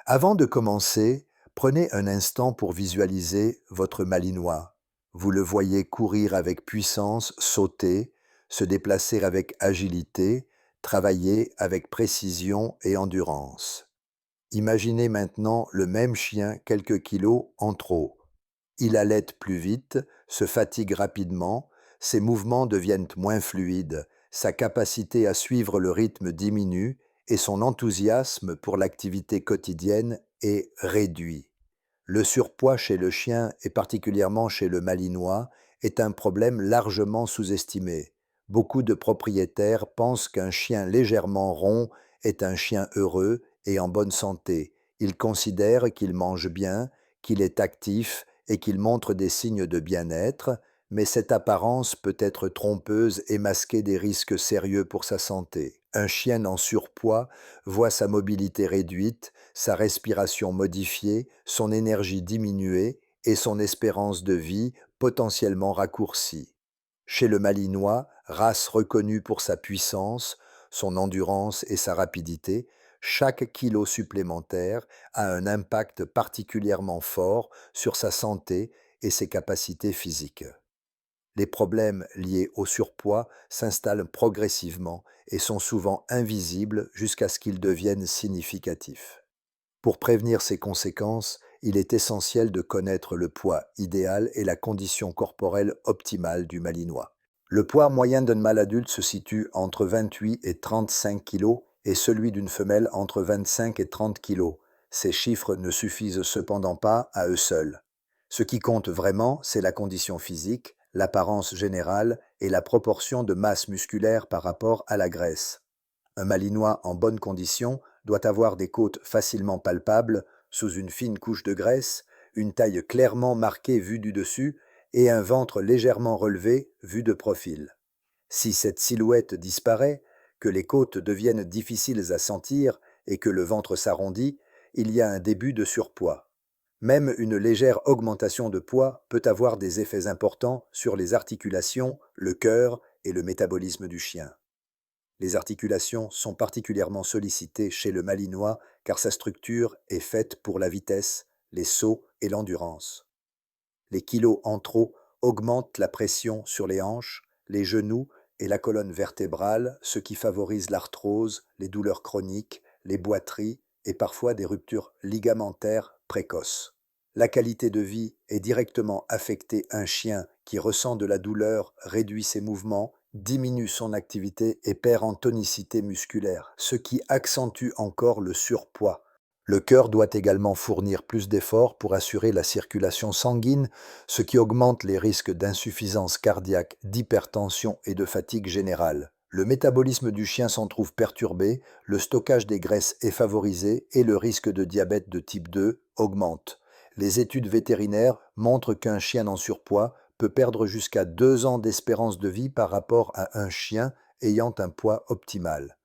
Avant de commencer, prenez un instant pour visualiser votre malinois. Vous le voyez courir avec puissance, sauter, se déplacer avec agilité, travailler avec précision et endurance. Imaginez maintenant le même chien quelques kilos en trop. Il halète plus vite, se fatigue rapidement, ses mouvements deviennent moins fluides, sa capacité à suivre le rythme diminue et son enthousiasme pour l'activité quotidienne est réduit. Le surpoids chez le chien et particulièrement chez le malinois est un problème largement sous-estimé. Beaucoup de propriétaires pensent qu'un chien légèrement rond est un chien heureux et en bonne santé. Ils considèrent qu'il mange bien, qu'il est actif et qu'il montre des signes de bien-être, mais cette apparence peut être trompeuse et masquer des risques sérieux pour sa santé. Un chien en surpoids voit sa mobilité réduite, sa respiration modifiée, son énergie diminuée et son espérance de vie potentiellement raccourcie. Chez le Malinois, race reconnue pour sa puissance, son endurance et sa rapidité, chaque kilo supplémentaire a un impact particulièrement fort sur sa santé et ses capacités physiques. Les problèmes liés au surpoids s'installent progressivement et sont souvent invisibles jusqu'à ce qu'ils deviennent significatifs. Pour prévenir ces conséquences, il est essentiel de connaître le poids idéal et la condition corporelle optimale du malinois. Le poids moyen d'un mâle adulte se situe entre 28 et 35 kg et celui d'une femelle entre 25 et 30 kg. Ces chiffres ne suffisent cependant pas à eux seuls. Ce qui compte vraiment, c'est la condition physique, l'apparence générale et la proportion de masse musculaire par rapport à la graisse. Un malinois en bonne condition doit avoir des côtes facilement palpables sous une fine couche de graisse, une taille clairement marquée vue du dessus et un ventre légèrement relevé vu de profil. Si cette silhouette disparaît, que les côtes deviennent difficiles à sentir et que le ventre s'arrondit, il y a un début de surpoids. Même une légère augmentation de poids peut avoir des effets importants sur les articulations, le cœur et le métabolisme du chien. Les articulations sont particulièrement sollicitées chez le malinois car sa structure est faite pour la vitesse, les sauts et l'endurance. Les kilos en trop augmentent la pression sur les hanches, les genoux et la colonne vertébrale, ce qui favorise l'arthrose, les douleurs chroniques, les boiteries et parfois des ruptures ligamentaires précoces. La qualité de vie est directement affectée. Un chien qui ressent de la douleur réduit ses mouvements, diminue son activité et perd en tonicité musculaire, ce qui accentue encore le surpoids. Le cœur doit également fournir plus d'efforts pour assurer la circulation sanguine, ce qui augmente les risques d'insuffisance cardiaque, d'hypertension et de fatigue générale. Le métabolisme du chien s'en trouve perturbé, le stockage des graisses est favorisé et le risque de diabète de type 2 augmente. Les études vétérinaires montrent qu'un chien en surpoids peut perdre jusqu'à 2 ans d'espérance de vie par rapport à un chien ayant un poids optimal.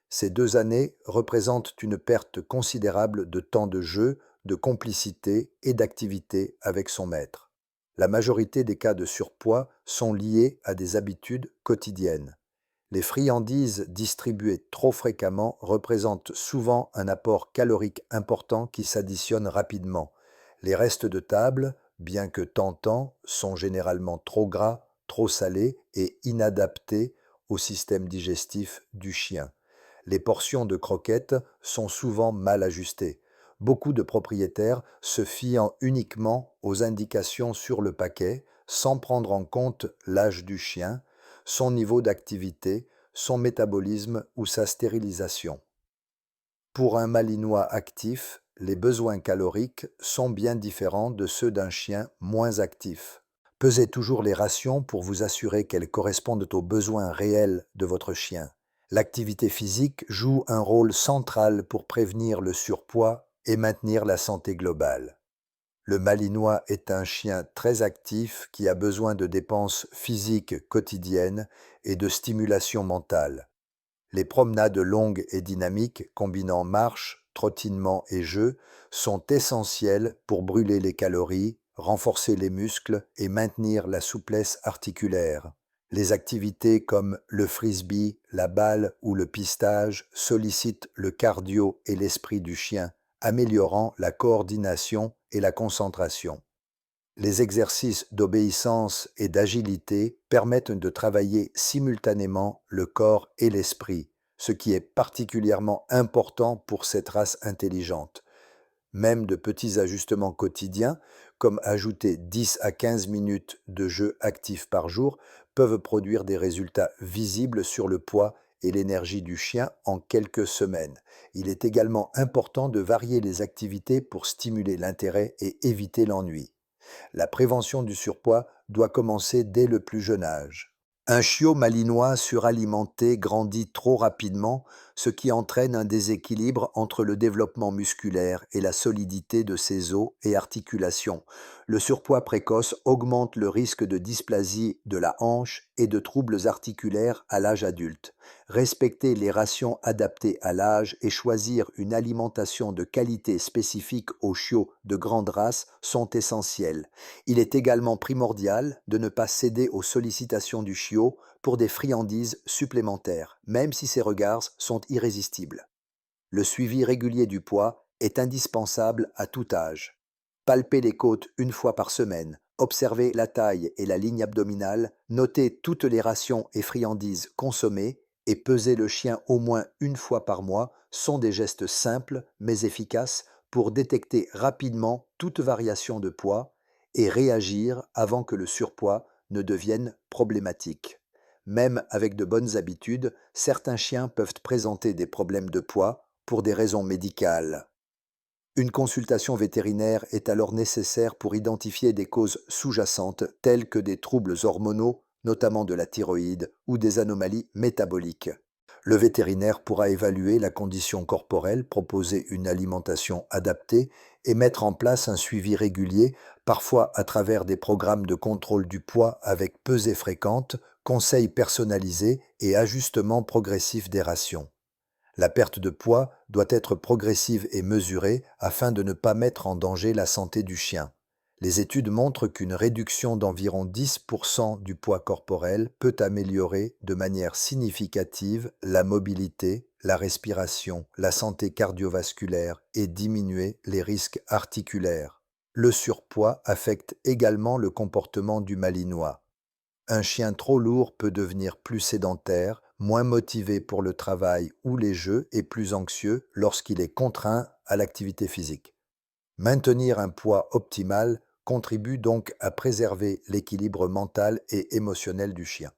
Ces 2 années représentent une perte considérable de temps de jeu, de complicité et d'activité avec son maître. La majorité des cas de surpoids sont liés à des habitudes quotidiennes. Les friandises distribuées trop fréquemment représentent souvent un apport calorique important qui s'additionne rapidement. Les restes de table, bien que tentants, sont généralement trop gras, trop salés et inadaptés au système digestif du chien. Les portions de croquettes sont souvent mal ajustées. Beaucoup de propriétaires se fient uniquement aux indications sur le paquet sans prendre en compte l'âge du chien, son niveau d'activité, son métabolisme ou sa stérilisation. Pour un malinois actif, les besoins caloriques sont bien différents de ceux d'un chien moins actif. Pesez toujours les rations pour vous assurer qu'elles correspondent aux besoins réels de votre chien. L'activité physique joue un rôle central pour prévenir le surpoids et maintenir la santé globale. Le malinois est un chien très actif qui a besoin de dépenses physiques quotidiennes et de stimulation mentale. Les promenades longues et dynamiques, combinant marche, trottinement et jeu, sont essentielles pour brûler les calories, renforcer les muscles et maintenir la souplesse articulaire. Les activités comme le frisbee, la balle ou le pistage sollicitent le cardio et l'esprit du chien, améliorant la coordination et la concentration. Les exercices d'obéissance et d'agilité permettent de travailler simultanément le corps et l'esprit, ce qui est particulièrement important pour cette race intelligente. Même de petits ajustements quotidiens, comme ajouter 10 à 15 minutes de jeu actif par jour, peuvent produire des résultats visibles sur le poids et l'énergie du chien en quelques semaines. Il est également important de varier les activités pour stimuler l'intérêt et éviter l'ennui. La prévention du surpoids doit commencer dès le plus jeune âge. Un chiot malinois suralimenté grandit trop rapidement, ce qui entraîne un déséquilibre entre le développement musculaire et la solidité de ses os et articulations. Le surpoids précoce augmente le risque de dysplasie de la hanche et de troubles articulaires à l'âge adulte. Respecter les rations adaptées à l'âge et choisir une alimentation de qualité spécifique aux chiots de grande race sont essentiels. Il est également primordial de ne pas céder aux sollicitations du chiot pour des friandises supplémentaires, même si ses regards sont irrésistibles. Le suivi régulier du poids est indispensable à tout âge. Palpez les côtes une fois par semaine, observez la taille et la ligne abdominale, notez toutes les rations et friandises consommées et peser le chien au moins une fois par mois sont des gestes simples mais efficaces pour détecter rapidement toute variation de poids et réagir avant que le surpoids ne devienne problématique. Même avec de bonnes habitudes, certains chiens peuvent présenter des problèmes de poids pour des raisons médicales. Une consultation vétérinaire est alors nécessaire pour identifier des causes sous-jacentes telles que des troubles hormonaux, notamment de la thyroïde, ou des anomalies métaboliques. Le vétérinaire pourra évaluer la condition corporelle, proposer une alimentation adaptée et mettre en place un suivi régulier, parfois à travers des programmes de contrôle du poids avec pesées fréquentes, conseils personnalisés et ajustements progressifs des rations. La perte de poids doit être progressive et mesurée afin de ne pas mettre en danger la santé du chien. Les études montrent qu'une réduction d'environ 10% du poids corporel peut améliorer de manière significative la mobilité, la respiration, la santé cardiovasculaire et diminuer les risques articulaires. Le surpoids affecte également le comportement du malinois. Un chien trop lourd peut devenir plus sédentaire, moins motivé pour le travail ou les jeux et plus anxieux lorsqu'il est contraint à l'activité physique. Maintenir un poids optimal contribue donc à préserver l'équilibre mental et émotionnel du chien.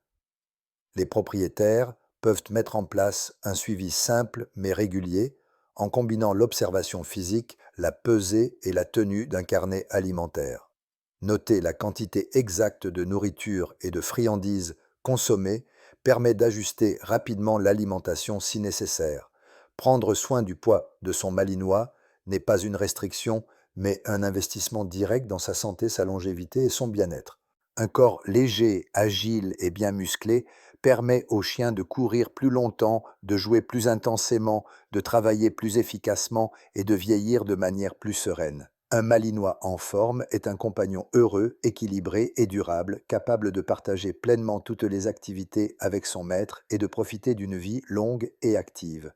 Les propriétaires peuvent mettre en place un suivi simple mais régulier en combinant l'observation physique, la pesée et la tenue d'un carnet alimentaire. Noter la quantité exacte de nourriture et de friandises consommées permet d'ajuster rapidement l'alimentation si nécessaire. Prendre soin du poids de son malinois n'est pas une restriction, mais un investissement direct dans sa santé, sa longévité et son bien-être. Un corps léger, agile et bien musclé permet au chien de courir plus longtemps, de jouer plus intensément, de travailler plus efficacement et de vieillir de manière plus sereine. Un malinois en forme est un compagnon heureux, équilibré et durable, capable de partager pleinement toutes les activités avec son maître et de profiter d'une vie longue et active.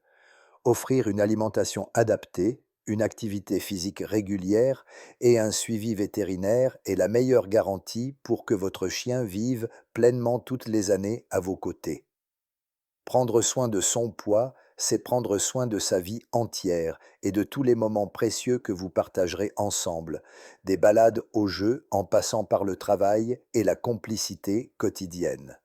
Offrir une alimentation adaptée, une activité physique régulière et un suivi vétérinaire est la meilleure garantie pour que votre chien vive pleinement toutes les années à vos côtés. Prendre soin de son poids, c'est prendre soin de sa vie entière et de tous les moments précieux que vous partagerez ensemble, des balades au jeu en passant par le travail et la complicité quotidienne.